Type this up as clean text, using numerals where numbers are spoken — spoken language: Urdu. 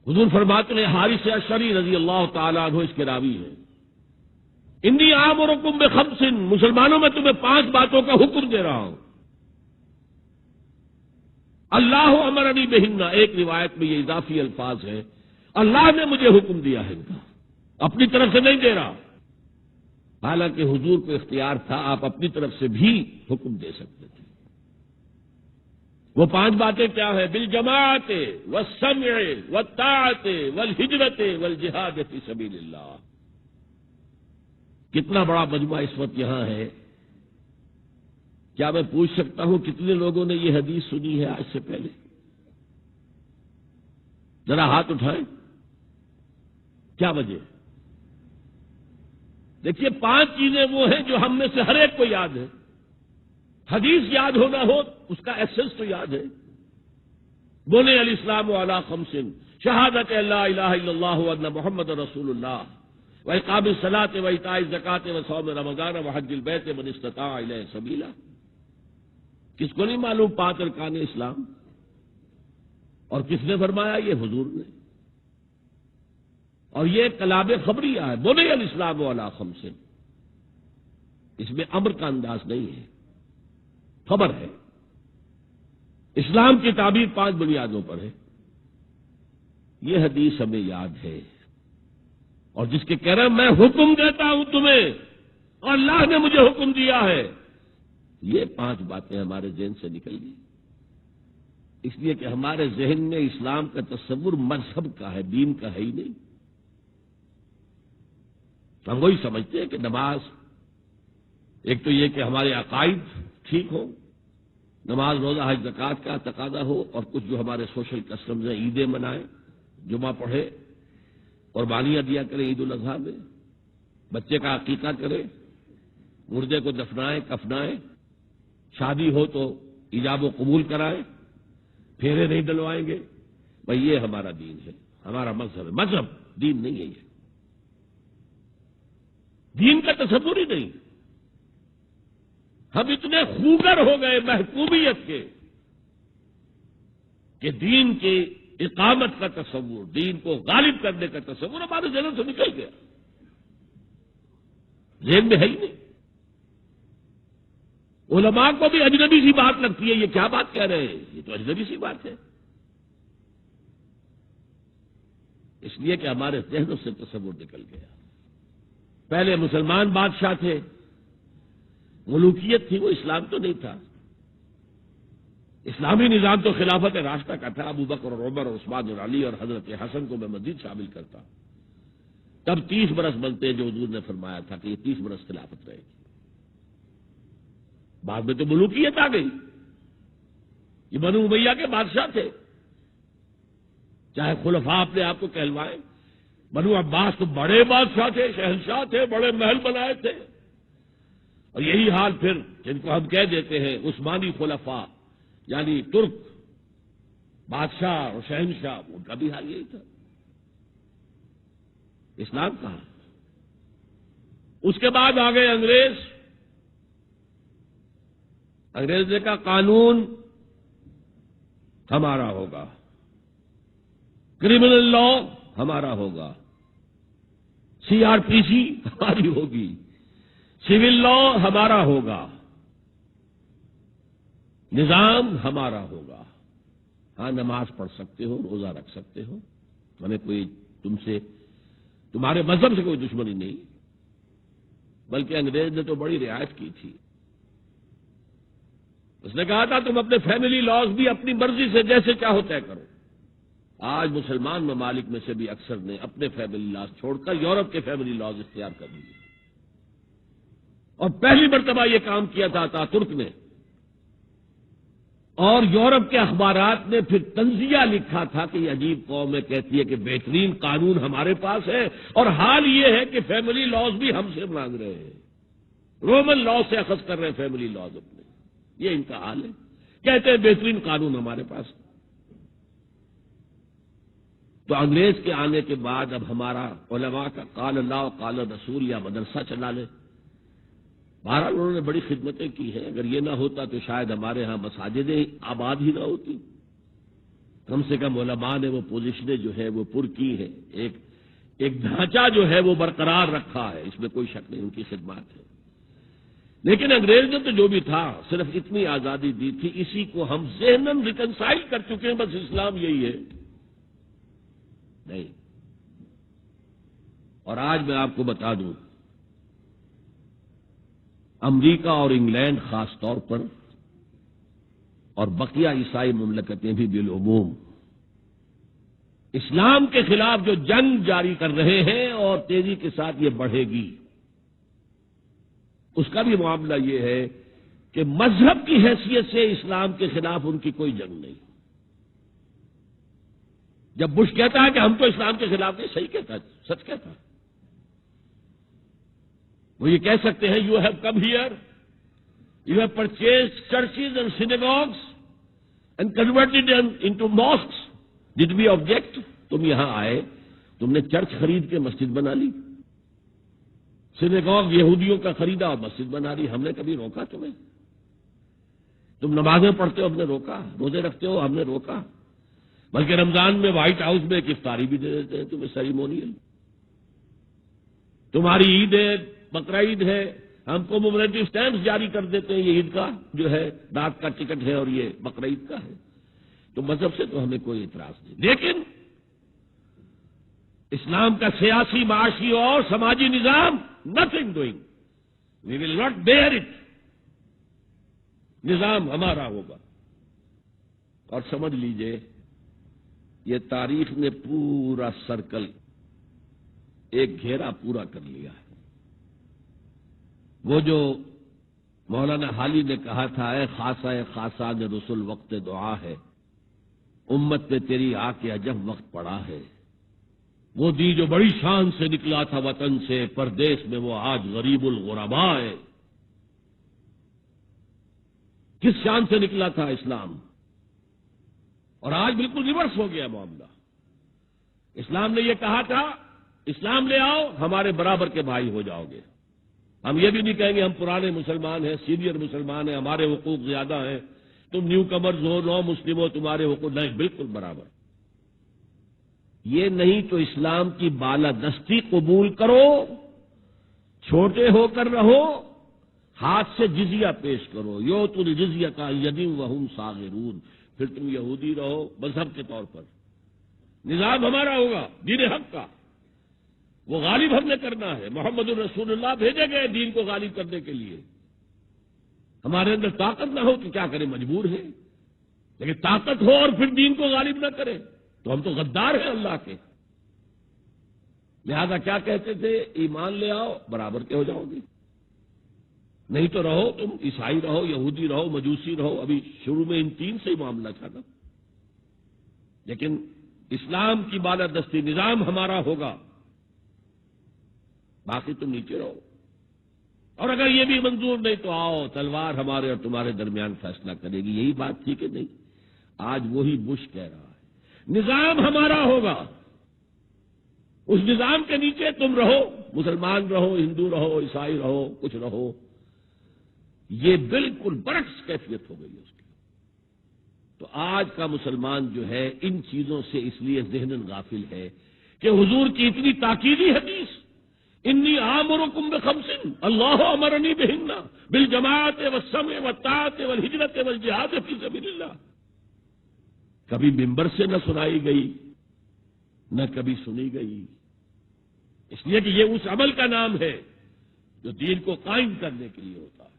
حضور فرماتے ہیں حارث اشعری رضی اللہ تعالیٰ عنہ اس کے راوی ہیں، انی آمرکم بخمس، مسلمانوں میں تمہیں 5 باتوں کا حکم دے رہا ہوں، اللہ امرنی بہن، ایک روایت میں یہ اضافی الفاظ ہے، اللہ نے مجھے حکم دیا ہے ان کا، اپنی طرف سے نہیں دے رہا، حالانکہ حضور کو اختیار تھا، آپ اپنی طرف سے بھی حکم دے سکتے تھے۔ وہ 5 باتیں کیا ہیں؟ بالجماعت والسمع والطاعت والہجرت والجہاد فی سبیل اللہ۔ کتنا بڑا مجمع اس وقت یہاں ہے، کیا میں پوچھ سکتا ہوں کتنے لوگوں نے یہ حدیث سنی ہے آج سے پہلے؟ ذرا ہاتھ اٹھائیں، کیا وجہ؟ دیکھیے 5 چیزیں وہ ہیں جو ہم میں سے ہر ایک کو یاد ہے، حدیث یاد ہونا ہو اس کا ایسنس تو یاد ہے۔ بنی الاسلام علی 5، شہادت لا الہ الا اللہ وان محمد رسول اللہ، واقام الصلاۃ وایتاء الزکوٰۃ وصوم رمضان وحج البیت من استطاع الیہ سبیلا۔ کس کو نہیں معلوم 5 ارکان اسلام؟ اور کس نے فرمایا؟ یہ حضور نے۔ اور یہ کلام خبریہ ہے، بنی الاسلام علی 5، اس میں امر کا انداز نہیں ہے، خبر ہے۔ اسلام کی تعبیر 5 بنیادوں پر ہے، یہ حدیث ہمیں یاد ہے۔ اور جس کے کہہ رہے ہیں میں حکم دیتا ہوں تمہیں اور اللہ نے مجھے حکم دیا ہے، یہ 5 باتیں ہمارے ذہن سے نکل گئی، اس لیے کہ ہمارے ذہن میں اسلام کا تصور مذہب کا ہے، دین کا ہے ہی نہیں۔ ہم وہی سمجھتے ہیں کہ نماز، ایک تو یہ کہ ہمارے عقائد ٹھیک ہو، نماز روزہ حج زکوٰۃ کا تقاضا ہو، اور کچھ جو ہمارے سوشل کسٹمز ہیں، عیدیں منائیں، جمعہ پڑھے، قربانیاں دیا کریں عید الاضحیٰ میں، بچے کا عقیقہ کریں، مردے کو دفنائیں کفنائیں، شادی ہو تو ایجاب و قبول کرائیں، پھیرے نہیں ڈلوائیں گے، بھائی یہ ہمارا دین ہے، ہمارا مذہب ہے۔ مذہب دین نہیں ہے، یہ دین کا تصور ہی نہیں۔ ہم اتنے خوگر ہو گئے محکومیت کے کہ دین کی اقامت کا تصور، دین کو غالب کرنے کا تصور ہمارے ذہن سے نکل گیا، ذہن میں ہے ہی نہیں۔ علماء کو بھی اجنبی سی بات لگتی ہے، یہ کیا بات کہہ رہے ہیں، یہ تو اجنبی سی بات ہے، اس لیے کہ ہمارے ذہنوں سے تصور نکل گیا۔ پہلے مسلمان بادشاہ تھے، ملوکیت تھی، وہ اسلام تو نہیں تھا۔ اسلامی نظام تو خلافت راشدہ کا تھا، ابو بکر اور عمر اور عثمان اور علی اور حضرت حسن کو میں مزید شامل کرتا۔ تب 30 برس بنتے جو حضور نے فرمایا تھا کہ یہ 30 برس خلافت رہے گی، بعد میں تو ملوکیت آ گئی۔ یہ بنو امیہ کے بادشاہ تھے، چاہے خلفاء اپنے آپ کو کہلوائیں، بنو عباس تو بڑے بادشاہ تھے، شہنشاہ تھے، بڑے محل بنائے تھے۔ اور یہی حال پھر جن کو ہم کہہ دیتے ہیں عثمانی خلفاء، یعنی ترک بادشاہ اور شہنشاہ، ان کا بھی حال یہی تھا۔ اسلام کہاں؟ اس کے بعد آ گئے انگریز نے کہا قانون ہمارا ہوگا، کرمنل لا ہمارا ہوگا، CRPC ہماری ہوگی، سول لا ہمارا ہوگا، نظام ہمارا ہوگا۔ ہاں نماز پڑھ سکتے ہو، روزہ رکھ سکتے ہو، ہمیں کوئی تمہارے مذہب سے کوئی دشمنی نہیں، بلکہ انگریز نے تو بڑی رعایت کی تھی۔ اس نے کہا تھا تم اپنے فیملی لاز بھی اپنی مرضی سے جیسے چاہو طے کرو۔ آج مسلمان ممالک میں سے بھی اکثر نے اپنے فیملی لاز چھوڑ کر یورپ کے فیملی لاز اختیار کر لیے، اور پہلی مرتبہ یہ کام کیا تھا ترک نے، اور یورپ کے اخبارات نے پھر تنزیہ لکھا تھا کہ یہ عجیب قوم ہے، کہتی ہے کہ بہترین قانون ہمارے پاس ہے، اور حال یہ ہے کہ فیملی لاز بھی ہم سے مانگ رہے ہیں، رومن لا سے اخذ کر رہے ہیں فیملی لاز اپنے، یہ ان کا حال ہے، کہتے ہیں بہترین قانون ہمارے پاس۔ تو انگریز کے آنے کے بعد اب ہمارا علماء کا قال اللہ و قال رسول یا مدرسہ چلا لے۔ بہرحال انہوں نے بڑی خدمتیں کی ہیں، اگر یہ نہ ہوتا تو شاید ہمارے ہاں مساجدیں آباد ہی نہ ہوتی، کم سے کم علماء نے وہ پوزیشنیں جو ہے وہ پر کی ہیں، ایک ڈھانچہ جو ہے وہ برقرار رکھا ہے، اس میں کوئی شک نہیں، ان کی خدمات ہے۔ لیکن انگریز نے تو جو بھی تھا صرف اتنی آزادی دی تھی، اسی کو ہم ذہناً ریکنسائل کر چکے ہیں، بس اسلام یہی ہے نہیں۔ اور آج میں آپ کو بتا دوں، امریکہ اور انگلینڈ خاص طور پر اور بقیہ عیسائی مملکتیں بھی بالعموم اسلام کے خلاف جو جنگ جاری کر رہے ہیں اور تیزی کے ساتھ یہ بڑھے گی، اس کا بھی معاملہ یہ ہے کہ مذہب کی حیثیت سے اسلام کے خلاف ان کی کوئی جنگ نہیں۔ جب بش کہتا ہے کہ ہم تو اسلام کے خلاف نہیں، صحیح کہتا ہے، سچ کہتا ہے، وہ یہ کہہ سکتے ہیں you have come here, you have purchase churches and synagogues and converted into mosques, did we object? تم یہاں آئے، تم نے چرچ خرید کے مسجد بنا لی، سینیگوگ یہودیوں کا خریدا اور مسجد بنا لی، ہم نے کبھی روکا تمہیں؟ تم نمازیں پڑھتے ہو، ہم نے روکا؟ روزے رکھتے ہو، ہم نے روکا؟ بلکہ رمضان میں وائٹ ہاؤس میں ایک افطاری بھی دے دیتے ہیں تمہیں، سیریمونیل۔ تمہاری عید ہے، بقرہ عید ہے، ہم کو ممرٹیو اسٹیمپس جاری کر دیتے ہیں، یہ عید کا جو ہے ڈاک کا ٹکٹ ہے اور یہ بقرہ عید کا ہے۔ تو مذہب سے تو ہمیں کوئی اعتراض نہیں، لیکن اسلام کا سیاسی، معاشی اور سماجی نظام nothing doing, we will not bear it, نظام ہمارا ہوگا۔ اور سمجھ لیجئے یہ تاریخ نے پورا سرکل، ایک گھیرا پورا کر لیا ہے۔ وہ جو مولانا حالی نے کہا تھا، اے خاصہ خاصان رسول وقت دعا ہے، امت پہ تیری آ کے عجب وقت پڑا ہے، وہ دی جو بڑی شان سے نکلا تھا وطن سے، پردیس میں وہ آج غریب الغرباء ہے۔ کس شان سے نکلا تھا اسلام، اور آج بالکل ریورس ہو گیا معاملہ۔ اسلام نے یہ کہا تھا اسلام لے آؤ، ہمارے برابر کے بھائی ہو جاؤ گے۔ ہم یہ بھی نہیں کہیں گے ہم پرانے مسلمان ہیں، سینئر مسلمان ہیں، ہمارے حقوق زیادہ ہیں، تم نیو کمرز ہو، نو مسلم ہو، تمہارے حقوق نہیں، بالکل برابر۔ یہ نہیں تو اسلام کی بالادستی قبول کرو، چھوٹے ہو کر رہو، ہاتھ سے جزیہ پیش کرو، یؤتوا الجزیۃ عن ید وہم صاغرون، پھر تم یہودی رہو مذہب کے طور پر، نظام ہمارا ہوگا دین حق کا، وہ غالب ہم نے کرنا ہے۔ محمد الرسول اللہ بھیجے گئے دین کو غالب کرنے کے لیے، ہمارے اندر طاقت نہ ہو تو کیا کریں، مجبور ہیں، لیکن طاقت ہو اور پھر دین کو غالب نہ کرے تو ہم تو غدار ہیں اللہ کے۔ لہذا کیا کہتے تھے، ایمان لے آؤ برابر کے ہو جاؤ گے، نہیں تو رہو تم عیسائی رہو، یہودی رہو، مجوسی رہو۔ ابھی شروع میں ان تین سے ہی معاملہ تھا نا، لیکن اسلام کی بالادستی نظام ہمارا ہوگا، باقی تم نیچے رہو، اور اگر یہ بھی منظور نہیں تو آؤ تلوار ہمارے اور تمہارے درمیان فیصلہ کرے گی۔ یہی بات تھی کہ نہیں؟ آج وہی بش کہہ رہا ہے نظام ہمارا ہوگا، اس نظام کے نیچے تم رہو، مسلمان رہو، ہندو رہو، عیسائی رہو، کچھ رہو۔ یہ بالکل برعکس کیفیت ہو گئی اس کی۔ تو آج کا مسلمان جو ہے ان چیزوں سے اس لیے ذہناً غافل ہے کہ حضور کی اتنی تاکیدی حدیث، انی آمرکم بخمس اللہ امرنی بہن بالجماعت والسمع والطاعت والہجرت والجہاد فی سبیل اللہ، کبھی ممبر سے نہ سنائی گئی، نہ کبھی سنی گئی، اس لیے کہ یہ اس عمل کا نام ہے جو دین کو قائم کرنے کے لیے ہوتا ہے۔